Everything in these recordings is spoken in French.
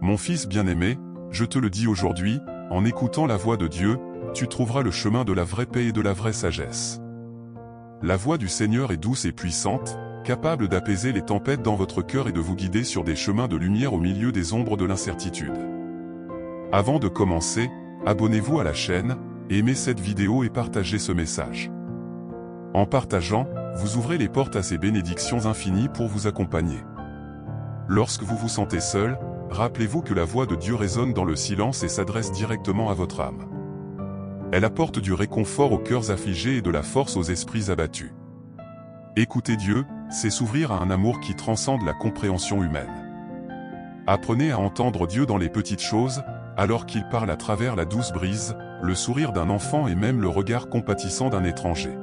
Mon fils bien-aimé, je te le dis aujourd'hui, en écoutant la voix de Dieu, tu trouveras le chemin de la vraie paix et de la vraie sagesse. La voix du Seigneur est douce et puissante, capable d'apaiser les tempêtes dans votre cœur et de vous guider sur des chemins de lumière au milieu des ombres de l'incertitude. Avant de commencer, abonnez-vous à la chaîne, aimez cette vidéo et partagez ce message. En partageant, vous ouvrez les portes à ces bénédictions infinies pour vous accompagner. Lorsque vous vous sentez seul, rappelez-vous que la voix de Dieu résonne dans le silence et s'adresse directement à votre âme. Elle apporte du réconfort aux cœurs affligés et de la force aux esprits abattus. Écouter Dieu, c'est s'ouvrir à un amour qui transcende la compréhension humaine. Apprenez à entendre Dieu dans les petites choses, alors qu'il parle à travers la douce brise, le sourire d'un enfant et même le regard compatissant d'un étranger.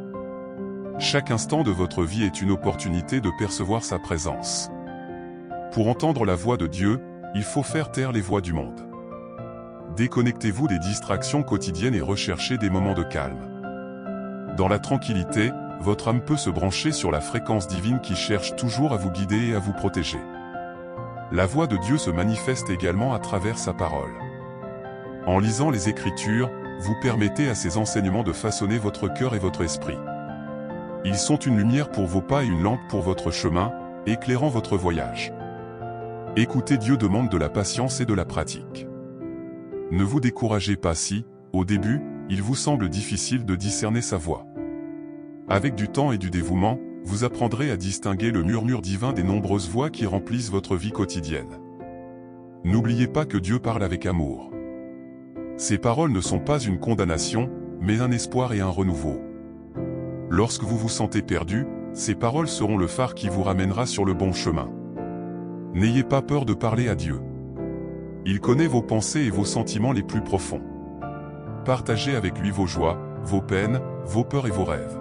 Chaque instant de votre vie est une opportunité de percevoir sa présence. Pour entendre la voix de Dieu, il faut faire taire les voix du monde. Déconnectez-vous des distractions quotidiennes et recherchez des moments de calme. Dans la tranquillité, votre âme peut se brancher sur la fréquence divine qui cherche toujours à vous guider et à vous protéger. La voix de Dieu se manifeste également à travers sa parole. En lisant les Écritures, vous permettez à ces enseignements de façonner votre cœur et votre esprit. Ils sont une lumière pour vos pas et une lampe pour votre chemin, éclairant votre voyage. Écouter Dieu demande de la patience et de la pratique. Ne vous découragez pas si, au début, il vous semble difficile de discerner sa voix. Avec du temps et du dévouement, vous apprendrez à distinguer le murmure divin des nombreuses voix qui remplissent votre vie quotidienne. N'oubliez pas que Dieu parle avec amour. Ses paroles ne sont pas une condamnation, mais un espoir et un renouveau. Lorsque vous vous sentez perdu, ces paroles seront le phare qui vous ramènera sur le bon chemin. N'ayez pas peur de parler à Dieu. Il connaît vos pensées et vos sentiments les plus profonds. Partagez avec lui vos joies, vos peines, vos peurs et vos rêves.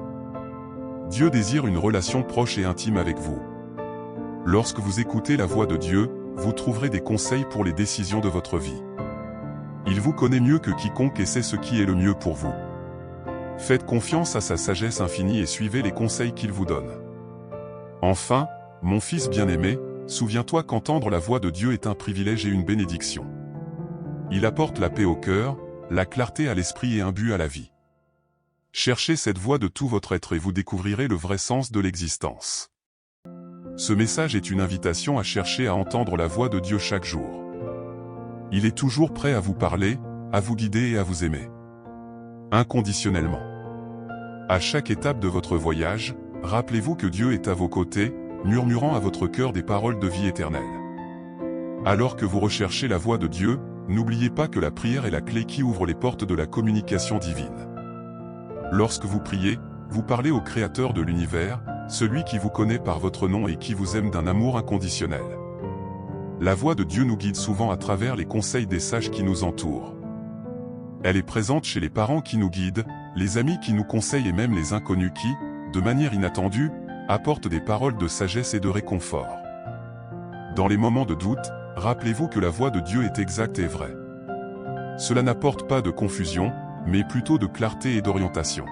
Dieu désire une relation proche et intime avec vous. Lorsque vous écoutez la voix de Dieu, vous trouverez des conseils pour les décisions de votre vie. Il vous connaît mieux que quiconque et sait ce qui est le mieux pour vous. Faites confiance à sa sagesse infinie et suivez les conseils qu'il vous donne. Enfin, mon fils bien-aimé, souviens-toi qu'entendre la voix de Dieu est un privilège et une bénédiction. Il apporte la paix au cœur, la clarté à l'esprit et un but à la vie. Cherchez cette voix de tout votre être et vous découvrirez le vrai sens de l'existence. Ce message est une invitation à chercher à entendre la voix de Dieu chaque jour. Il est toujours prêt à vous parler, à vous guider et à vous aimer. Inconditionnellement. À chaque étape de votre voyage, rappelez-vous que Dieu est à vos côtés, murmurant à votre cœur des paroles de vie éternelle. Alors que vous recherchez la voix de Dieu, n'oubliez pas que la prière est la clé qui ouvre les portes de la communication divine. Lorsque vous priez, vous parlez au Créateur de l'univers, celui qui vous connaît par votre nom et qui vous aime d'un amour inconditionnel. La voix de Dieu nous guide souvent à travers les conseils des sages qui nous entourent. Elle est présente chez les parents qui nous guident, les amis qui nous conseillent et même les inconnus qui, de manière inattendue, apportent des paroles de sagesse et de réconfort. Dans les moments de doute, rappelez-vous que la voix de Dieu est exacte et vraie. Cela n'apporte pas de confusion, mais plutôt de clarté et d'orientation.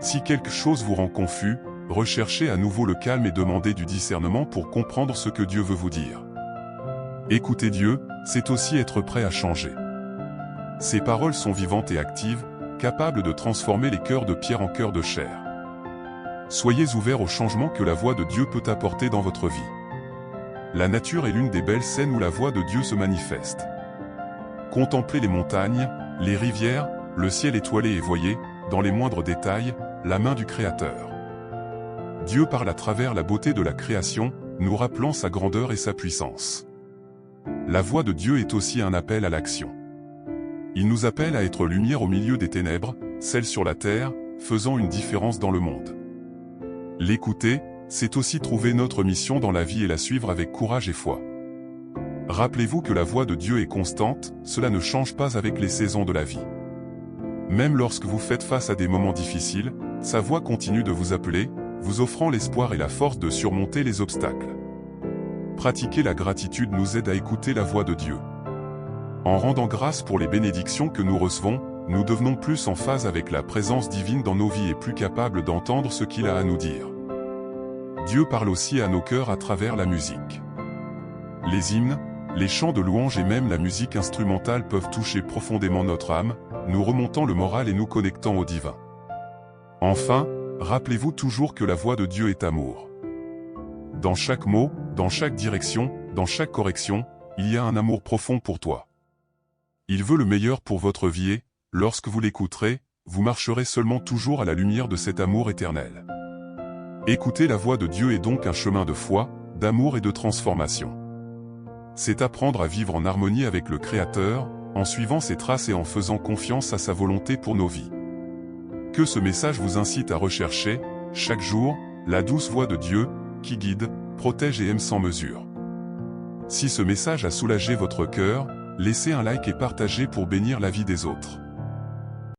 Si quelque chose vous rend confus, recherchez à nouveau le calme et demandez du discernement pour comprendre ce que Dieu veut vous dire. Écouter Dieu, c'est aussi être prêt à changer. Ses paroles sont vivantes et actives, capables de transformer les cœurs de pierre en cœurs de chair. Soyez ouverts au changement que la voix de Dieu peut apporter dans votre vie. La nature est l'une des belles scènes où la voix de Dieu se manifeste. Contemplez les montagnes, les rivières, le ciel étoilé et voyez, dans les moindres détails, la main du Créateur. Dieu parle à travers la beauté de la création, nous rappelant sa grandeur et sa puissance. La voix de Dieu est aussi un appel à l'action. Il nous appelle à être lumière au milieu des ténèbres, celles sur la terre, faisant une différence dans le monde. L'écouter, c'est aussi trouver notre mission dans la vie et la suivre avec courage et foi. Rappelez-vous que la voix de Dieu est constante, cela ne change pas avec les saisons de la vie. Même lorsque vous faites face à des moments difficiles, sa voix continue de vous appeler, vous offrant l'espoir et la force de surmonter les obstacles. Pratiquer la gratitude nous aide à écouter la voix de Dieu. En rendant grâce pour les bénédictions que nous recevons, nous devenons plus en phase avec la présence divine dans nos vies et plus capables d'entendre ce qu'il a à nous dire. Dieu parle aussi à nos cœurs à travers la musique. Les hymnes, Les chants de louange et même la musique instrumentale peuvent toucher profondément notre âme, nous remontant le moral et nous connectant au divin. Enfin, rappelez-vous toujours que la voix de Dieu est amour. Dans chaque mot, dans chaque direction, dans chaque correction, il y a un amour profond pour toi. Il veut le meilleur pour votre vie et, lorsque vous l'écouterez, vous marcherez seulement toujours à la lumière de cet amour éternel. Écouter la voix de Dieu est donc un chemin de foi, d'amour et de transformation. C'est apprendre à vivre en harmonie avec le Créateur, en suivant ses traces et en faisant confiance à sa volonté pour nos vies. Que ce message vous incite à rechercher, chaque jour, la douce voix de Dieu, qui guide, protège et aime sans mesure. Si ce message a soulagé votre cœur, laissez un like et partagez pour bénir la vie des autres.